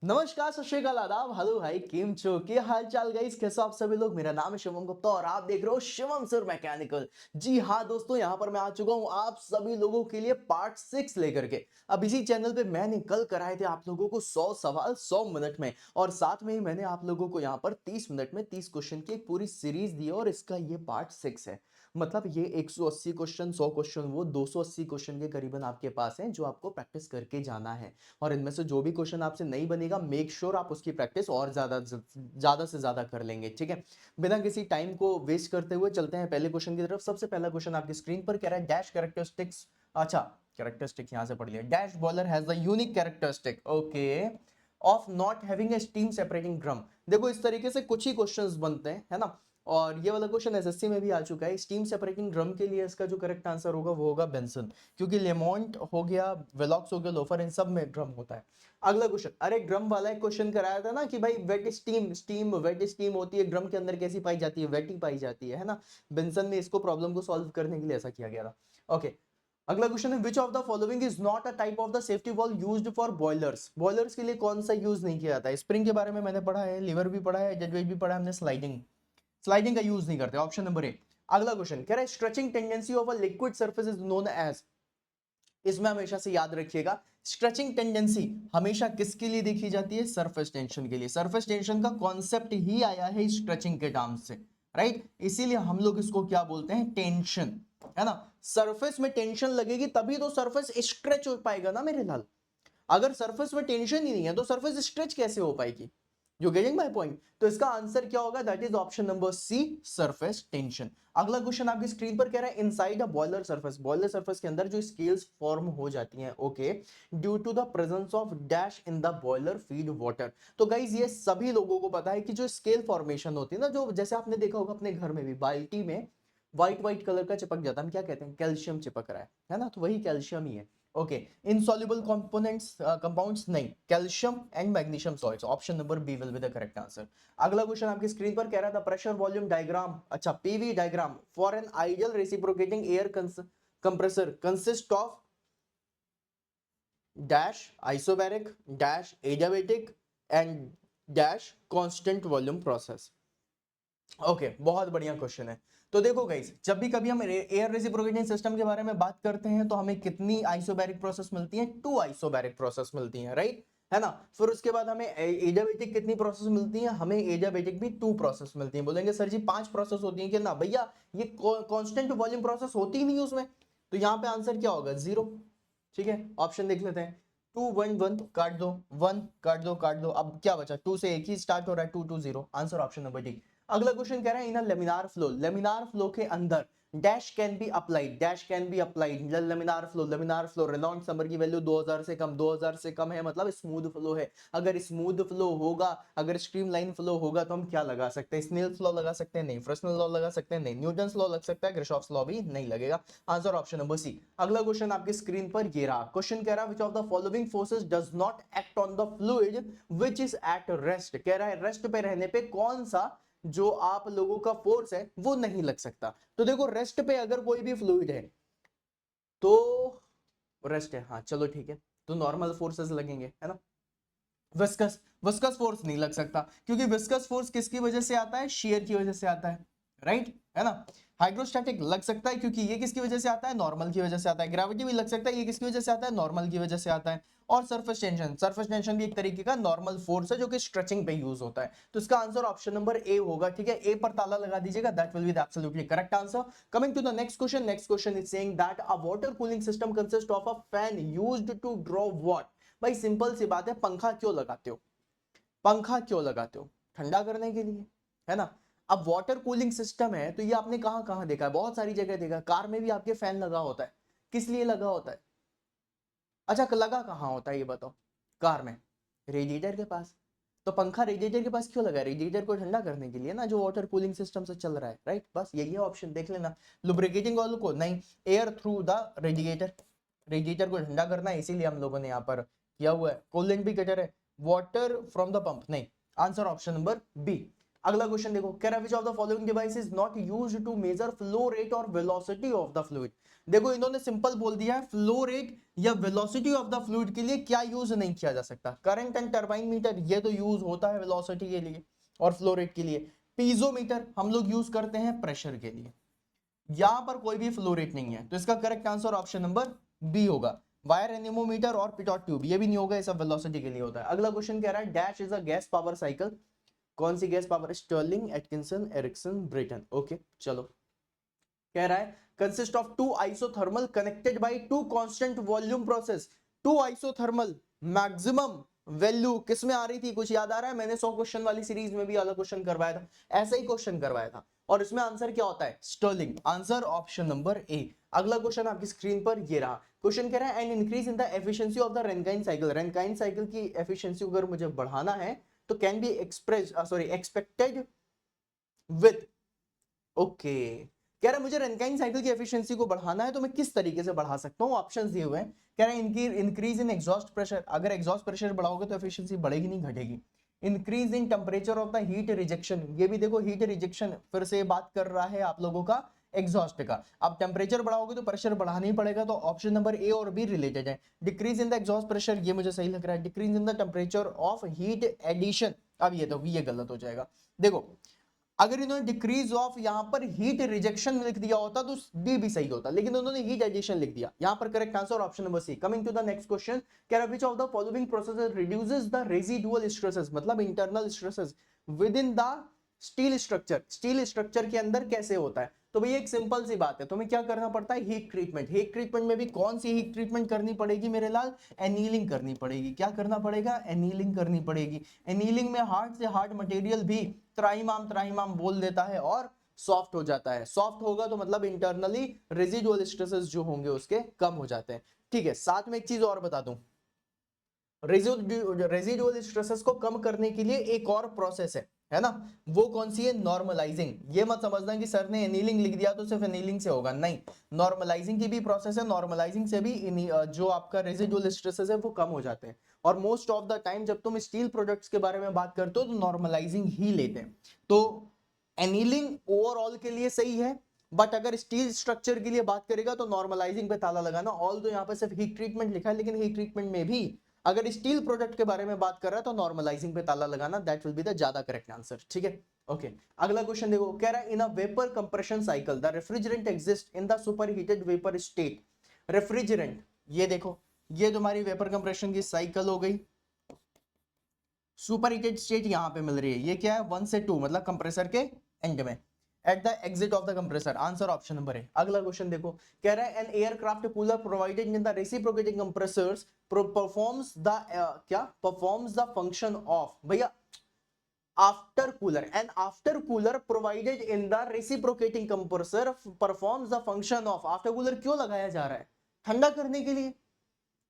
नमस्कार, सत श्री अकाल, आदाब, हेलो भाई, केम छो, क्या हाल चाल गाइस, कैसे हो आप सभी लोग। मेरा नाम है शिवम गुप्ता और आप देख रहे हो शिवम सर मैकेनिकल। जी हाँ दोस्तों, यहाँ पर मैं आ चुका हूँ आप सभी लोगों के लिए पार्ट 6 लेकर के। अब इसी चैनल पे मैंने कल कराए थे आप लोगों को 100 सवाल 100 मिनट में, और साथ में ही मैंने आप लोगों को यहाँ पर 30 मिनट में 30 क्वेश्चन की एक पूरी सीरीज दी है, और इसका ये पार्ट 6 है। मतलब ये 180 क्वेश्चन, 100 क्वेश्चन, वो 280 क्वेश्चन के करीबन आपके पास है जो आपको प्रैक्टिस करके जाना है। और इनमें से जो भी क्वेश्चन आपसे नहीं बनेगा, मेक श्योर आप उसकी प्रैक्टिस और ज्यादा से ज्यादा कर लेंगे, ठीक है। बिना किसी टाइम को वेस्ट करते हुए चलते हैं पहले क्वेश्चन की तरफ। सबसे पहला क्वेश्चन आपकी स्क्रीन पर कह रहा है डैश कैरेक्टरिस्टिक्स। अच्छा, कैरेक्टरिस्टिक यहां से पढ़ लिया। Dash bowler has the unique characteristic, okay, of not having a steam separating drum. देखो इस तरीके से कुछ ही क्वेश्चंस बनते हैं, है ना। और ये वाला क्वेश्चन एसएससी में भी आ चुका है। स्टीम सेपरेटिंग ड्रम के लिए इसका जो करेक्ट आंसर होगा वो होगा बेंसन, क्योंकि लेमोंट हो गया, वेलॉक्स हो गया, लोफर, इन सब में ड्रम होता है। अगला क्वेश्चन, अरे ड्रम वाला एक क्वेश्चन कराया था ना कि भाई वेट स्टीम, वेट स्टीम होती है ड्रम के अंदर, कैसी पाई जाती है, वेट ही पाई जाती है ना। बेंसन में इसको प्रॉब्लम को सॉल्व करने के लिए ऐसा किया गया था। ओके, अगला क्वेश्चन है विच of the following is not a type of the safety valve used for boilers. Boilers के लिए कौन सा यूज नहीं किया जाता है। स्प्रिंग के बारे में मैंने पढ़ा है, लीवर भी पढ़ा है, डेड वेट भी पढ़ा है हमने, स्लाइडिंग, स्लाइडिंग का यूज नहीं करते, ऑप्शन नंबर ए। अगला क्वेश्चन कह रहा है stretching tendency of a liquid surface is known as. इसमें हमेशा से याद रखिएगा, स्ट्रेचिंग टेंडेंसी हमेशा किसके लिए देखी जाती है, सरफेस टेंशन के लिए। सरफेस टेंशन का कॉन्सेप्ट ही आया है स्ट्रेचिंग के टर्म से, राइट। इसीलिए हम लोग इसको क्या बोलते हैं, टेंशन, है ना। सरफेस में टेंशन लगेगी तभी तो सरफेस स्ट्रेच हो पाएगा ना मेरे लाल। अगर सरफेस में टेंशन ही नहीं है तो सरफेस स्ट्रेच कैसे हो पाएगी। You getting my point. तो इसका आंसर क्या होगा, that is option number C, surface tension. अगला क्वेश्चन आपकी स्क्रीन पर कह रहा है inside a boiler surface. Boiler surface के अंदर जो स्केल्स फॉर्म हो जाती हैं, okay, due to the presence of dash in the boiler feed water. तो गाइज ये सभी लोगों को पता है कि जो स्केल फॉर्मेशन होती है ना, जो जैसे आपने देखा होगा अपने घर में भी बाल्टी में व्हाइट व्हाइट कलर का चिपक जाता है, हम क्या कहते हैं, कैल्शियम चिपक रहा है ना, तो वही कैल्शियम ही है। ओके, इनसॉल्युबल कंपोनेंट्स, कंपाउंड्स नहीं, calcium and magnesium salts, option number B will be the correct answer. अगला क्वेश्चन आपकी स्क्रीन पर कह रहा था प्रेशर वॉल्यूम डायग्राम, अच्छा PV diagram for an ideal reciprocating air compressor consist of dash isobaric, dash adiabatic and dash constant volume process. Okay, बहुत बढ़िया question है। तो देखो गाइस, जब भी कभी हम एयर रेसिप्रोकेटिंग सिस्टम के बारे में बात करते हैं तो हमें कितनी आइसोबैरिक प्रोसेस मिलती है, 2 आइसोबैरिक प्रोसेस मिलती है, राइट, है ना। फिर उसके बाद हमें एडियाबैटिक कितनी प्रोसेस मिलती है, हमें एडियाबैटिक भी 2 प्रोसेस मिलती है। बोलेंगे सर जी 5 प्रोसेस होती है कि ना भैया, ये कांस्टेंट वॉल्यूम प्रोसेस होती ही नहीं उसमें। तो यहाँ पे आंसर क्या होगा, 0। ठीक है, ऑप्शन देख लेते हैं। 2 1 1 काट दो, 1 काट दो, काट दो, अब क्या बचा, 2 से एक ही स्टार्ट हो रहा है, 2 2 0, आंसर ऑप्शन नंबर डी। अगला क्वेश्चन कह रहा है इन लेमिनार फ्लो, लेमिनार फ्लो के अंदर dash can be applied, dash can be applied laminar flow, laminar flow Reynolds number की वैल्यू 2000 से कम, 2000 से कम है मतलब स्मूथ फ्लो है। अगर स्मूथ फ्लो होगा, अगर स्ट्रीमलाइन फ्लो होगा तो हम क्या लगा सकते हैं, स्नेल्स लॉ लगा सकते हैं, नहीं। फ्रेस्नेल लॉ लगा सकते हैं, नहीं। न्यूटन्स लॉ लग सकता है, किरचॉफ्स लॉ भी नहीं लगेगा, आंसर ऑप्शन नंबर सी। अगला क्वेश्चन आपकी स्क्रीन पर ये रहा। क्वेश्चन कह रहा है which of the following forces does not act on the fluid which is at rest. कह रहा है रेस्ट पे रहने पे कौन सा जो आप लोगों का फोर्स है वो नहीं लग सकता। तो देखो रेस्ट पे अगर कोई भी फ्लूइड है तो रेस्ट है, हाँ चलो ठीक है, तो नॉर्मल फोर्सेस लगेंगे, है ना। विस्कस, विस्कस फोर्स नहीं लग सकता, क्योंकि विस्कस फोर्स किसकी वजह से आता है, शेयर की वजह से आता है, राइट, है ना। हाइड्रोस्टैटिक लग सकता है क्योंकि ये किसकी वजह से आता है, नॉर्मल की वजह से आता है। ग्रेविटी भी लग सकता है, ये किसकी वजह से आता है, नॉर्मल की वजह से आता है। और सरफेस टेंशन, सरफेस टेंशन भी एक तरीके का नॉर्मल फोर्स है जो कि स्ट्रेचिंग पे यूज होता है। तो इसका आंसर ऑप्शन नंबर ए होगा, ठीक है। ए पर ताला लगा दीजिएगा, that will be the absolutely correct answer. Coming to the next question, next question is saying that a water cooling system consist of a fan used to draw what. भाई simple सी बात है, पंखा क्यों लगाते हो, पंखा क्यों लगाते हो, ठंडा करने के लिए, है ना। अब वाटर कूलिंग सिस्टम है तो ये आपने कहां कहां देखा है, बहुत सारी जगह देखा है। कार में भी आपके फैन लगा होता है, किस लिए लगा होता है। अच्छा, लगा कहां होता है ये बताओ, कार में, रेडिएटर के पास। तो पंखा रेडिएटर के पास क्यों लगा है, रेडिएटर को ठंडा करने के लिए ना, जो वाटर कूलिंग सिस्टम से चल रहा है, राइट, बस यही है ऑप्शन, देख लेना। लुब्रिकेटिंग ऑयल को नहीं, air through the radiator, radiator को ठंडा करना है, इसीलिए हम लोगों ने यहाँ पर किया हुआ है। कूलेंट भी कटर है, वाटर फ्रॉम द पंप नहीं, आंसर ऑप्शन नंबर बी। अगला क्वेश्चन देखो, कह रहा है which of the following device is not used to measure flow rate or velocity of the fluid। देखो इन्होंने सिंपल बोल दिया है, फ्लो रेट या वेलोसिटी ऑफ द फ्लूइड के लिए क्या यूज नहीं किया जा सकता। करंट एंड टर्बाइन मीटर ये तो यूज होता है वेलोसिटी के लिए और फ्लो रेट के लिए। पीजोमीटर हम लोग यूज करते हैं प्रेशर के लिए। यहां पर कोई भी फ्लो रेट नहीं है, तो इसका correct answer option number B होगा। वायर एनेमोमीटर और पिटॉट ट्यूब ये भी नहीं होगा, ये सब वेलोसिटी के लिए होता है। अगला क्वेश्चन कह रहा है dash is a gas power cycle. कौन सी gas power? Stirling, Atkinson, Ericsson, Brayton. Okay चलो, कह रहा है consist of two isothermal connected by two constant volume process. Two isothermal maximum value किस में आ रही थी, कुछ याद आ रहा है? मैंने 100 क्वेश्चन वाली सीरीज में भी अलग क्वेश्चन करवाया था, ऐसा ही क्वेश्चन करवाया था, और इसमें आंसर क्या होता है? Stirling. Answer option number A. अगला क्वेश्चन आपकी स्क्रीन पर ये रहा। क्वेश्चन कह रहा है an increase in the efficiency of the Rankine cycle. Rankine cycle की एफिशिएंसी अगर मुझे बढ़ाना है तो can be expected with. Okay, कह रहा है मुझे रैंकाइन साइकिल की एफिशिएंसी को बढ़ाना है तो मैं किस तरीके से बढ़ा सकता हूं? ऑप्शंस दिए हुए हैं। कह रहा है इंक्रीज इन एग्जॉस्ट प्रेशर। अगर एग्जॉस्ट प्रेशर बढ़ाओगे तो एफिशिएंसी बढ़ेगी नहीं घटेगी। Increase in temperature of the heat rejection. ये भी देखो हीट रिजेक्शन फिर से बात कर रहा है आप लोगों का एग्जॉस्ट का। अब टेम्परेचर बढ़ाओगे तो प्रेशर बढ़ाना ही पड़ेगा, तो ऑप्शन नंबर ए और बी रिलेटेड है। Decrease in the exhaust pressure ये मुझे सही लग रहा है। Decrease in the temperature of heat addition, अब ये तो ये गलत हो जाएगा। देखो अगर इन्होंने डिक्रीज ऑफ यहां पर हीट रिजेक्शन लिख दिया होता तो डी भी सही होता, लेकिन उन्होंने हीट एडिशन लिख दिया। यहां पर correct answer option number C. Coming to the next question, कह रहा है which of the following processes reduces the residual stresses, मतलब internal stresses within the steel structure. Steel structure के अंदर कैसे होता है? तो भैया एक सिंपल सी बात है, तुम्हें क्या करना पड़ता है? Heat treatment. हीट ट्रीटमेंट में भी कौन सी हीट ट्रीटमेंट करनी पड़ेगी मेरे लाल? एनीलिंग करनी पड़ेगी। क्या करना पड़ेगा? एनीलिंग करनी पड़ेगी। एनीलिंग में हार्ड से हार्ड मटेरियल भी त्राहिमाम बोल देता है और सॉफ्ट हो जाता है। सॉफ्ट होगा तो मतलब इंटरनली रेजिडुअल स्ट्रेसेस जो होंगे उसके कम हो जाते हैं। ठीक है, साथ में एक चीज और बता दूं, रेजिडुअल स्ट्रेसेस को कम करने के लिए एक और प्रोसेस है ना, वो कौन सी है? नॉर्मलाइजिंग। ये मत समझना कि सर ने एनीलिंग लिख दिया तो सिर्फ एनीलिंग से होगा, नहीं, नॉर्मलाइजिंग की भी प्रोसेस है। नॉर्मलाइजिंग से भी जो आपका रेजिडुअल स्ट्रेसेस है वो कम हो जाते हैं। और मोस्ट ऑफ द टाइम जब तुम स्टील प्रोडक्ट्स के बारे में बात करते हो तो नॉर्मलाइजिंग ही लेते हैं। तो एनीलिंग ओवरऑल के लिए सही है, बट अगर स्टील स्ट्रक्चर के लिए बात करेगा तो नॉर्मलाइजिंग पे ताला लगाना। ऑल तो यहाँ पे सिर्फ हीट ट्रीटमेंट लिखा है, लेकिन हीट ट्रीटमेंट में भी अगर स्टील प्रोडक्ट के बारे में बात कर रहा है तो नॉर्मलाइजिंग पे ताला लगाना, दैट विल बी द ज्यादा करेक्ट आंसर। ठीक है, ओके। अगला क्वेश्चन देखो, कह रहा है in a vapour compression cycle the refrigerant exist in the superheated vapour state. Refrigerant, ये देखो ये तुम्हारी वेपर कंप्रेशन की साइकिल हो गई। सुपरहीटेड स्टेट यहां पे मिल रही है, ये क्या है? 1 से 2, मतलब कंप्रेसर के एंड में, at the exit of the compressor. Answer option number है। अगला क्वेश्चन देखो, कह रहा है an aircraft cooler provided in the reciprocating compressors performs the क्या? परफॉर्म्स द फंक्शन ऑफ, भैया after cooler. An after cooler provided in the reciprocating compressor performs the function of. After cooler क्यों लगाया जा रहा है? ठंडा करने के लिए,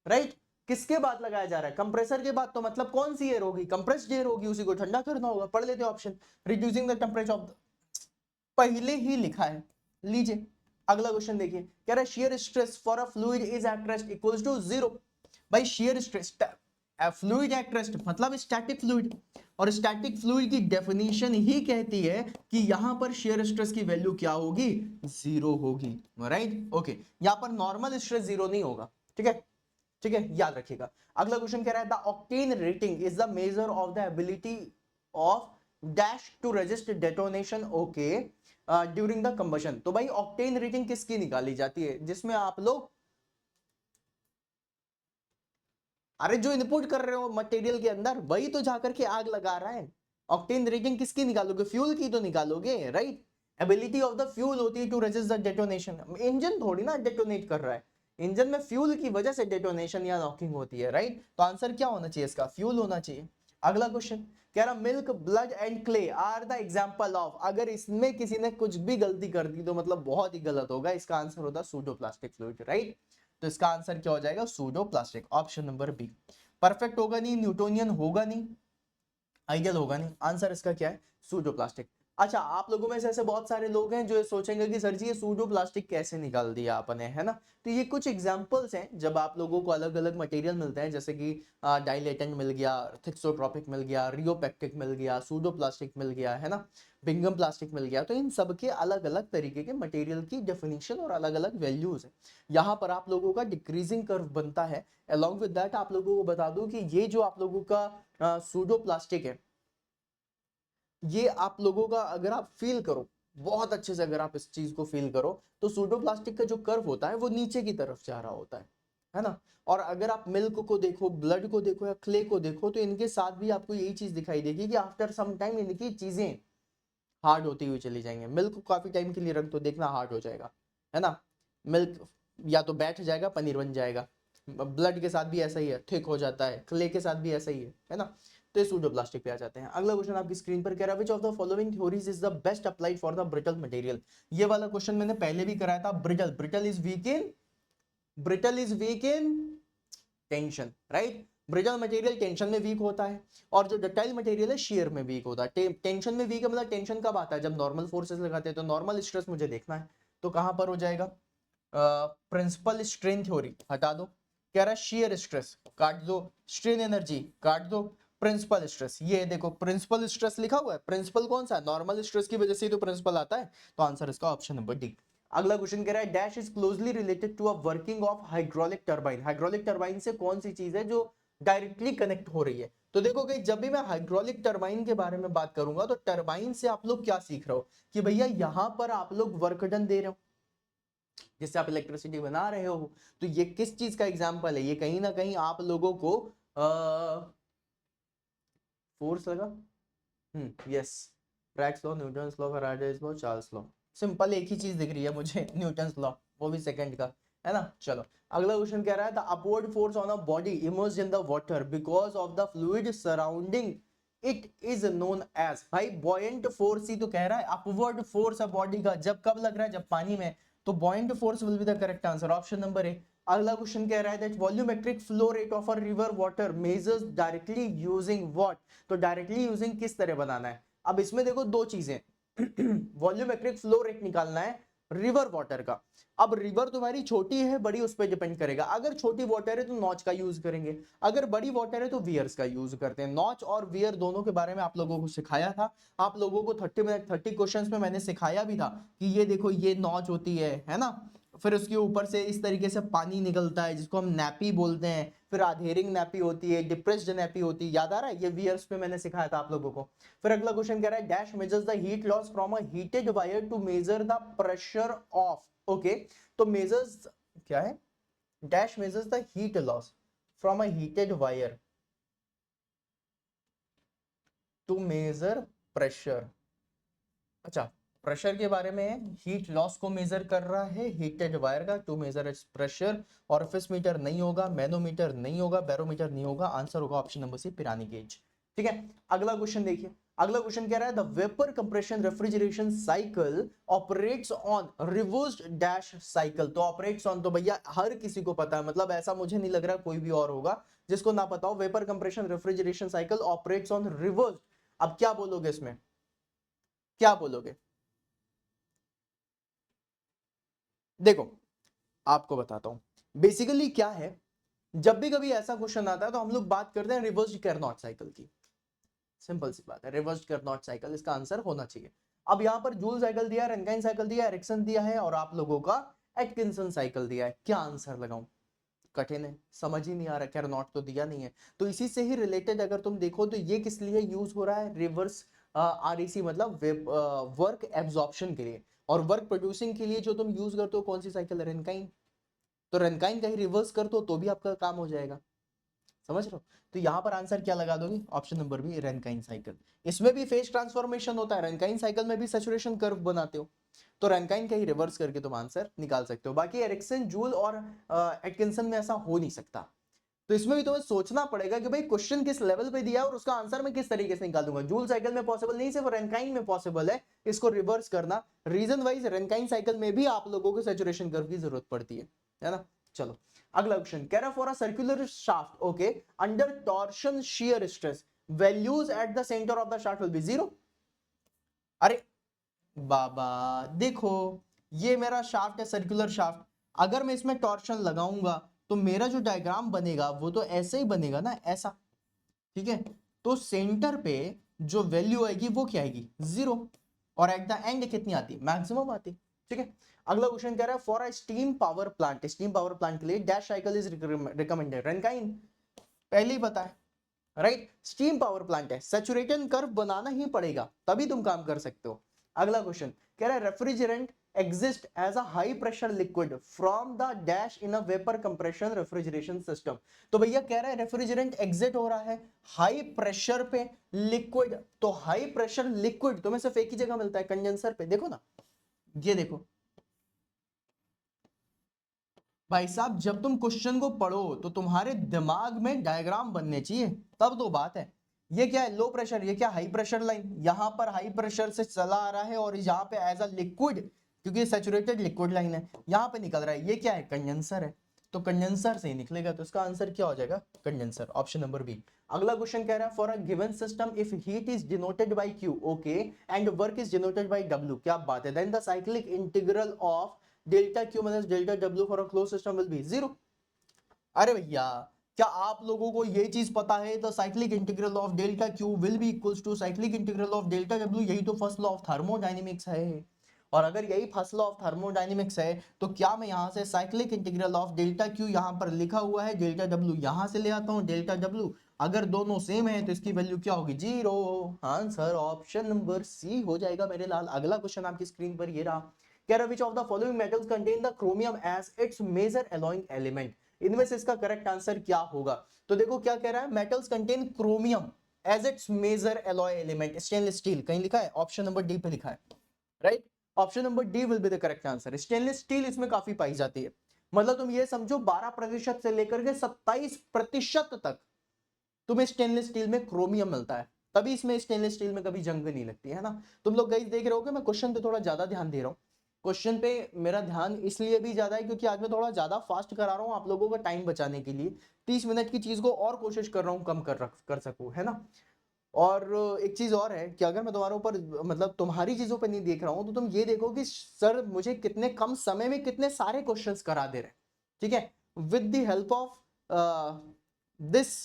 राइट? किसके बाद लगाया जा रहा है? कंप्रेसर के बाद। तो मतलब कौन सी एयर होगी? कंप्रेस्ड एयर होगी, उसी को ठंडा करना होगा। पढ़ लेते option, reducing the temperature of, पहले ही लिखा है, लीजिए। अगला क्वेश्चन देखिए, कह रहा है shear stress for a fluid is at rest equals to 0। भाई shear stress, fluid at rest मतलब स्टैटिक फ्लूइड, और स्टैटिक फ्लूइड की डेफिनेशन ही कहती है कि यहां पर शेयर स्ट्रेस की वैल्यू क्या होगी? 0 होगी, राइट? ओके, यहां पर नॉर्मल स्ट्रेस 0 नहीं होगा। ठीक है, ठीक है, याद रखिएगा। अगला क्वेश्चन कह रहा है the octane rating is the measure of the ability of dash to resist detonation, okay, during the combustion. तो भाई ऑक्टेन रेटिंग किसकी निकाली जाती है? जिसमें आप लोग, अरे जो इनपुट कर रहे हो मटेरियल के अंदर वही तो जाकर के आग लगा रहा है। ऑक्टेन रेटिंग किसकी निकालोगे? फ्यूल की तो निकालोगे, right? Ability of the fuel होती है to resist the detonation. Engine थोड़ी ना डेटोनेट कर रहा है, इंजन में फ्यूल की वजह से डेटोनेशन या नॉकिंग होती है, राइट? तो आंसर क्या होना चाहिए इसका? फ्यूल होना चाहिए। अगला क्वेश्चन कह रहा milk, blood and clay are the example of. अगर इसमें किसी ने कुछ भी गलती कर दी तो मतलब बहुत ही गलत होगा। इसका आंसर होता सूडोप्लास्टिक फ्लूइड, राइट? तो इसका आंसर क्या हो जाएगा? Pseudoplastic, option number B. Perfect होगा नहीं, न्यूटोनियन होगा नहीं, आइडियल होगा नहीं, आंसर इसका क्या है? सूडोप्लास्टिक। अच्छा, आप लोगों में से ऐसे बहुत सारे लोग हैं जो ये सोचेंगे कि सर जी ये सूडो प्लास्टिक कैसे निकाल दिया आपने, है ना? तो ये कुछ एग्जांपल्स हैं जब आप लोगों को अलग अलग मटेरियल मिलते हैं, जैसे कि डाइलेटेंट मिल गया, थिक्सोट्रोपिक मिल गया, रियोपेक्टिक मिल गया, सूडो प्लास्टिक मिल गया, है ना, बिंगम प्लास्टिक मिल गया। तो इन सब के अलग अलग तरीके के मटेरियल की डेफिनेशन और अलग अलग वैल्यूज है। यहाँ पर आप लोगों का डिक्रीजिंग कर्व बनता है। अलॉन्ग विद दैट आप लोगों को बता दूं कि ये जो आप लोगों का सूडो प्लास्टिक है, ये आप लोगों का अगर आप फील करो बहुत अच्छे से, अगर आप इस चीज को फील करो, तो सूडोप्लास्टिक का जो कर्व होता है वो नीचे की तरफ जा रहा होता है ना। और अगर आप मिल्क को देखो, ब्लड को देखो या क्ले को देखो, तो इनके साथ भी आपको यही चीज दिखाई देगी कि आफ्टर सम टाइम इनकी चीजें हार्ड होती हुई चली जाएंगे। मिल्क को काफी टाइम के लिए रख दो, देखना हार्ड हो जाएगा, है ना। मिल्क या तो बैठ जाएगा, पनीर बन जाएगा। ब्लड के साथ भी ऐसा ही है, थिक हो जाता है। क्ले के साथ भी ऐसा ही है ना। तो ये सूडो प्लास्टिक पे आ जाते हैं। अगला क्वेश्चन आपकी स्क्रीन पर कह रहा है विच of the following theories is the best applied for the brittle material. ये वाला क्वेश्चन मैंने पहले भी कराया था। Brittle, brittle is weak in tension, right. Brittle material tension में वीक होता है, और जो डक्टाइल मटेरियल है शेयर में वीक होता है। टेंशन में वीक है मतलब टेंशन कब आता है, जब नॉर्मल फोर्सेस लगाते हैं। तो नॉर्मल स्ट्रेस मुझे देखना है, तो कहां पर हो जाएगा, प्रिंसिपल स्ट्रेन थ्योरी हटा दो। कह रहा है शेयर स्ट्रेस काट दो, स्ट्रेन एनर्जी काट दो, प्रिंसिपल स्ट्रेस। ये देखो प्रिंसिपल स्ट्रेस लिखा हुआ है। प्रिंसिपल कौन सा है, नॉर्मल स्ट्रेस की वजह से ही तो प्रिंसिपल आता है। तो आंसर इसका ऑप्शन नंबर डी। अगला क्वेश्चन कह रहा है dash is closely related to a working of hydraulic turbine. Hydraulic turbine से कौन सी चीज है जो डायरेक्टली कनेक्ट हो रही है। तो देखो कि जब भी मैं हाइड्रोलिक टर्बाइन के बारे में बात करूंगा, तो टर्बाइन से आप लोग क्या सीख रहे हो कि भैया यहां पर आप लोग वर्क डन दे रहे हो जिससे आप इलेक्ट्रिसिटी बना रहे हो। तो ये किस चीज का एग्जाम्पल है, ये कहीं ना कहीं आप लोगों को फोर्स लगा, yes, Bragg's law, Newton's law, Faraday's law, Charles law. Simple एक ही चीज दिख रही है मुझे, न्यूटन्स लॉ, वो भी सेकंड का, है ना। चलो अगला क्वेश्चन कह रहा है the upward force on a body immersed in the water because of the fluid surrounding it is known as. भाई बॉयंट फोर्स ही तो कह रहा है, अपवर्ड फोर्स है बॉडी का, जब कब लग रहा है, जब पानी में। तो buoyant force will be the correct answer, option number A. अगला क्वेश्चन कह रहा है that volumetric flow rate of a river water measures directly using what. तो डायरेक्टली यूजिंग किस तरह बनाना है। अब इसमें देखो दो चीजें, वॉल्यूमेट्रिक फ्लो रेट निकालना है रिवर वाटर का। अब रिवर तुम्हारी छोटी है बड़ी, उस पर डिपेंड करेगा। अगर छोटी वाटर है तो नॉच का यूज करेंगे, अगर बड़ी वाटर है तो वियर्स का यूज करते हैं। नॉच और वियर दोनों के बारे में आप लोगों को सिखाया था। आप लोगों को 30 क्वेश्चंस में मैंने सिखाया भी था कि ये देखो ये नॉच होती है ना। फिर उसके ऊपर से इस तरीके से पानी निकलता है जिसको हम नैपी बोलते हैं। फिर आधेरिंग नैपी होती है, डिप्रेस्ड नैपी होती है, याद आ रहा है, ये वियर्स पे मैंने सिखाया था आप लोगों को। फिर अगला क्वेश्चन कह रहा है dash measures the heat loss from a heated wire to measure the pressure of. Okay, तो मेजर्स क्या है, dash measures the heat loss from a heated wire to measure pressure. अच्छा, प्रेशर के बारे में, हीट लॉस को major कर रहा है हीटेड वायर का, to measure its pressure. Orifice meter नहीं होगा, मैनोमीटर नहीं होगा, बैरोमीटर नहीं होगा, आंसर होगा option number C, Pirani gauge. ठीक है, अगला क्वेश्चन देखिए। अगला क्वेश्चन कह रहा है the vapour compression refrigeration cycle operates on reversed dash cycle. तो ऑपरेट्स ऑन तो भैया हर किसी को पता है, मतलब ऐसा मुझे नहीं लग रहा कोई भी और होगा जिसको ना पता हो। Vapour compression refrigeration cycle operates on reversed. अब क्या बोलोगे इसमें, क्या बोलोगे। देखो आपको बताता हूं बेसिकली क्या है। जब भी कभी ऐसा क्वेश्चन आता है तो हम लोग बात करते हैं रिवर्स्ड कार्नोट साइकिल की। सिंपल सी बात है, रिवर्स्ड कार्नोट साइकिल इसका आंसर होना चाहिए। अब यहां पर जूल साइकिल दिया है, रनकाइन साइकिल दिया है, एरिक्सन दिया है, और आप लोगों का एटकिंसन साइकिल दिया है। क्या आंसर लगाऊं, कठिन है, समझ ही नहीं आ रहा। कार्नोट तो दिया नहीं है, तो इसी से ही रिलेटेड अगर तुम देखो तो ये किस लिए यूज हो रहा है, रिवर्स आरईसी मतलब वर्क एब्जॉर्प्शन के लिए। और वर्क प्रोड्यूसिंग के लिए जो तुम यूज करते हो कौन सी साइकिल, रनकाइन। तो रनकाइन का ही रिवर्स कर दो तो भी आपका काम हो जाएगा, समझ रहे हो। तो यहां पर आंसर क्या लगा दोगे, option number B, Rankine cycle. इसमें भी फेज ट्रांसफॉर्मेशन होता है, रनकाइन साइकिल में भी सैचुरेशन कर्व बनाते हो, तो रनकाइन का ही रिवर्स करके तुम आंसर निकाल सकते हो। बाकी एरिक्सन, जूल और एटकिंसन में ऐसा हो नहीं सकता। तो इसमें भी तुम्हें सोचना पड़ेगा कि भाई क्वेश्चन किस लेवल पे दिया है और उसका आंसर मैं किस तरीके से निकालूंगा। जूल साइकिल में पॉसिबल नहीं, सिर्फ रनकाइन में पॉसिबल है इसको रिवर्स करना। रीजन वाइज रनकाइन साइकिल में भी आप लोगों को सैचुरेशन कर्व की जरूरत पड़ती है ना। चलो अगला क्वेश्चन कह रहा for a circular shaft, okay, under torsion shear stress values at the centre of the shaft will be zero. अरे बाबा देखो, ये मेरा शाफ्ट है, सर्कुलर शाफ्ट। अगर मैं इसमें टॉर्शन लगाऊंगा तो मेरा जो डायग्राम बनेगा वो तो ऐसे ही बनेगा ना, ऐसा। ठीक है, तो सेंटर पे जो वैल्यू आएगी वो क्या आएगी, 0। और एट द एंड कितनी आती, मैक्सिमम आती। ठीक है, अगला क्वेश्चन कह रहा है for a steam power plant, steam power plant के लिए dash cycle is recommended, Rankine पहले ही पता है, राइट। स्टीम पावर प्लांट है, सैचुरेशन कर्व बनाना ही पड़ेगा तभी तुम काम कर सकते हो। अगला क्वेश्चन कह रहा है refrigerant exist as a high pressure liquid from the dash in a vapor compression refrigeration system। तो भैया कह रहा है रेफ्रिजरेंट एग्जिट हो रहा है हाई प्रेशर पे लिक्विड, तो हाई प्रेशर लिक्विड तुम्हें सिर्फ एक ही जगह मिलता है, कंडेंसर पे। देखो ना, ये देखो भाई साहब, जब तुम क्वेश्चन को पढ़ो तो तुम्हारे दिमाग में डायग्राम बनने चाहिए, तब तो बात है। ये क्या है, लो प्रेशर, ये क्या हाई प्रेशर लाइन, यहां पर हाई प्रेशर से चला आ रहा है और यहाँ पे एज अ लिक्विड, क्योंकि सैचुरेटेड लिक्विड लाइन है, यहां पे निकल रहा है। ये क्या है, कंडेंसर है, तो कंडेंसर से ही निकलेगा, तो इसका आंसर क्या हो जाएगा, कंडेंसर, ऑप्शन नंबर बी। अगला क्वेश्चन कह रहा है for a given system if heat is denoted by Q, okay, and work is denoted by W, क्या बात है, then the cyclic integral of delta Q minus delta W for a close system will be 0। अरे भैया, क्या आप लोगों को ये चीज पता है, the cyclic integral of delta Q will be equals to cyclic integral of delta W, यही तो फर्स्ट लॉ ऑफ थर्मोडायनेमिक्स है। और अगर यही फर्स्ट लॉ ऑफ थर्मोडायनेमिक्स है तो क्या मैं यहां से cyclic integral of delta Q, यहां पर लिखा हुआ है, डेल्टा डब्ल्यू यहां से ले आता हूं, डेल्टा डब्ल्यू अगर दोनों सेम है तो इसकी वैल्यू क्या होगी, 0। आंसर ऑप्शन नंबर सी हो जाएगा मेरे लाल। अगला क्वेश्चन आपकी स्क्रीन पर ये रहा, कह रहा which of the following metals contain the chromium as its major alloying element, इनमें से इसका करेक्ट आंसर क्या होगा। तो देखो क्या कह रहा है, metals contain chromium as its major alloy element, stainless steel कहीं लिखा है, ऑप्शन नंबर डी पे लिखा है, right. Option number D will be the correct answer. Stainless steel इसमें काफी पाई जाती है, मतलब तुम ये समझो 12% से लेकर के 27% तक तुम्हें स्टेनलेस स्टील में क्रोमियम मिलता है, तभी इसमें स्टेनलेस स्टील में कभी जंग नहीं लगती है ना। तुम लोग गाइस देख रहे हो कि मैं क्वेश्चन पे थोड़ा ज्यादा ध्यान दे रहा हूँ, क्वेश्चन पे मेरा ध्यान इसलिए भी ज्यादा है क्योंकि आज मैं थोड़ा ज्यादा फास्ट करा रहा हूँ आप लोगों का टाइम बचाने के लिए, 30 मिनट की चीज को और कोशिश कर रहा हूँ कम कर सकूं, है ना। और एक चीज और है कि अगर मैं तुम्हारे ऊपर मतलब तुम्हारी चीजों पर नहीं देख रहा हूं तो तुम ये देखो कि सर मुझे कितने कम समय में कितने सारे क्वेश्चंस करा दे रहे हैं। ठीक है, with the help of this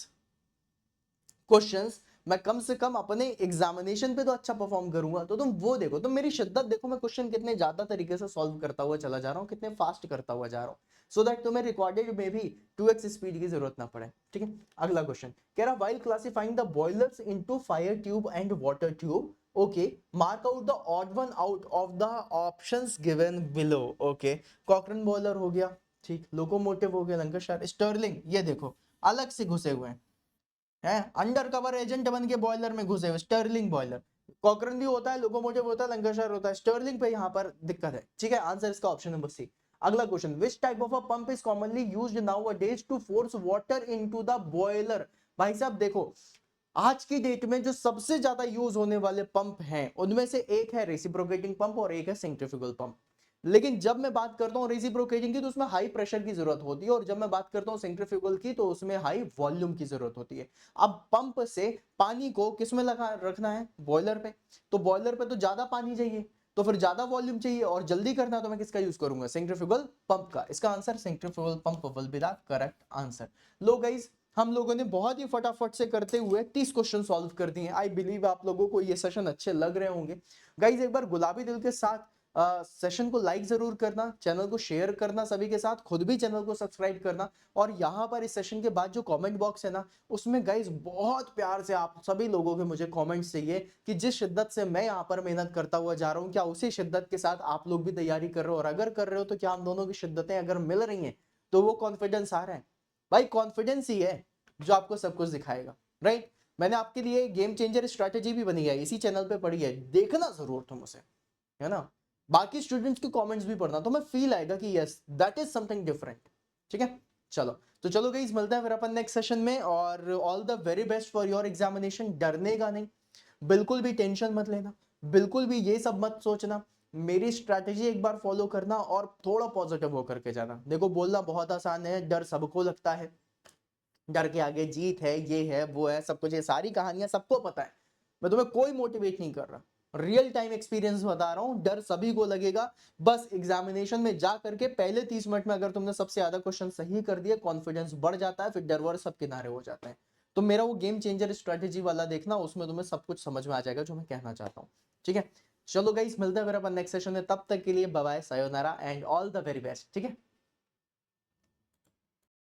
questions मैं कम से कम अपने एग्जामिनेशन पे तो अच्छा परफॉर्म करूंगा। तो तुम वो देखो, तुम मेरी शिद्दत देखो, मैं क्वेश्चन कितने ज्यादा तरीके से सॉल्व करता हुआ चला जा रहा हूँ, कितने फास्ट करता हुआ जा रहा हूँ, सो दैट तुम्हें रिकॉर्डेड में भी 2x स्पीड की जरूरत ना पड़े। ठीक है, अगला क्वेश्चन कह रहा while classifying the boilers into fire tube and water tube, okay, mark out the odd one out of the options given below. Okay, Cochran boiler हो गया, ठीक, लोकोमोटिव हो गया, लंकाशायर, स्टर्लिंग, ये देखो अलग से घुसे हुए हैं, है अंडर कवर एजेंट बन के बॉयलर में घुसे हुए, स्टर्लिंग बॉयलर। कॉकरन भी होता है, लोकोमोटिव होता है, लंकाशायर होता है, स्टर्लिंग पे यहाँ पर दिक्कत है। ठीक है, आंसर इसका ऑप्शन नंबर सी। अगला question, which type of a pump is commonly used nowadays to force water into the boiler. भाई साहब देखो, आज की डेट में जो सबसे ज्यादा यूज होने वाले पंप हैं उनमें से एक है रेसिप्रोकेटिंग पंप और एक है सेंट्रीफ्यूगल पंप। लेकिन जब मैं बात करता हूं रेसिप्रोकेटिंग की तो उसमें हाई प्रेशर की जरूरत होती है, और जब मैं बात करता हूं सेंट्रीफ्यूगल की तो उसमें हाई वॉल्यूम की जरूरत होती है। अब पंप से पानी को किस में लगा रखना है, बॉयलर पे, तो बॉयलर पे तो ज्यादा पानी चाहिए, तो फिर ज्यादा वॉल्यूम चाहिए और जल्दी करना, तो मैं किसका यूज करूंगा, सेंट्रीफ्यूगल पंप का। इसका answer centrifugal pump will be the correct answer. Low guys, हम लोगों ने बहुत ही फटाफट से करते हुए 30 क्वेश्चन सॉल्व कर दिए। आई बिलीव आप लोगों को ये सेशन अच्छे लग रहे होंगे। गाइस एक बार गुलाबी दिल के साथ सेशन को लाइक जरूर करना, चैनल को शेयर करना सभी के साथ, खुद भी चैनल को सब्सक्राइब करना। और यहाँ पर इस सेशन के बाद जो कमेंट बॉक्स है ना, उसमें गाइस बहुत प्यार से आप सभी लोगों के मुझे कमेंट्स चाहिए कि जिस शिद्दत से मैं यहाँ पर मेहनत करता हुआ जा रहा हूँ, क्या उसी शिद्दत के साथ आप लोग भी तैयारी कर रहे हो, और अगर कर रहे हो तो क्या हम दोनों की शिद्दतें अगर मिल रही हैं तो वो कॉन्फिडेंस आ रहा है। भाई कॉन्फिडेंस ही है जो आपको सब कुछ दिखाएगा, राइट। मैंने आपके लिए गेम चेंजर स्ट्रैटेजी भी बनी है, इसी चैनल पे पढ़ी है, देखना जरूर तुम उसे, है ना। बाकी स्टूडेंट्स के कमेंट्स भी पढ़ना, तो मैं फील आएगा कि yes that is something different. ठीक है, चलो तो चलो गाइस, मिलते हैं फिर अपन नेक्स्ट सेशन में, और all the very best for your examination. डरने का नहीं, बिल्कुल भी टेंशन मत लेना, बिल्कुल भी ये सब मत सोचना, मेरी स्ट्रैटेजी एक बार फॉलो करना और थोड़ा पॉजिटिव होकर के जाना। देखो बोलना बहुत आसान है, डर सबको लगता है, डर के आगे जीत है, ये है वो है सब कुछ, ये सारी कहानियां सबको पता है, मैं तुम्हें कोई मोटिवेट नहीं कर रहा, रियल टाइम एक्सपीरियंस बता रहा हूं, डर सभी को लगेगा। बस एग्जामिनेशन में जा करके पहले 30 मिनट में अगर तुमने सबसे ज्यादा क्वेश्चन सही कर दिए, कॉन्फिडेंस बढ़ जाता है, फिर डर वर सब किनारे हो जाते हैं। तो मेरा वो गेम चेंजर स्ट्रेटेजी वाला देखना, उसमें तुम्हें सब कुछ समझ में आ जाएगा जो मैं कहना चाहता हूँ। ठीक है, चलो गाइस, मिलते हैं फिर अपन नेक्स्ट सेशन में। तब तक के लिए bye bye, sayonara and all the very best. ठीक है।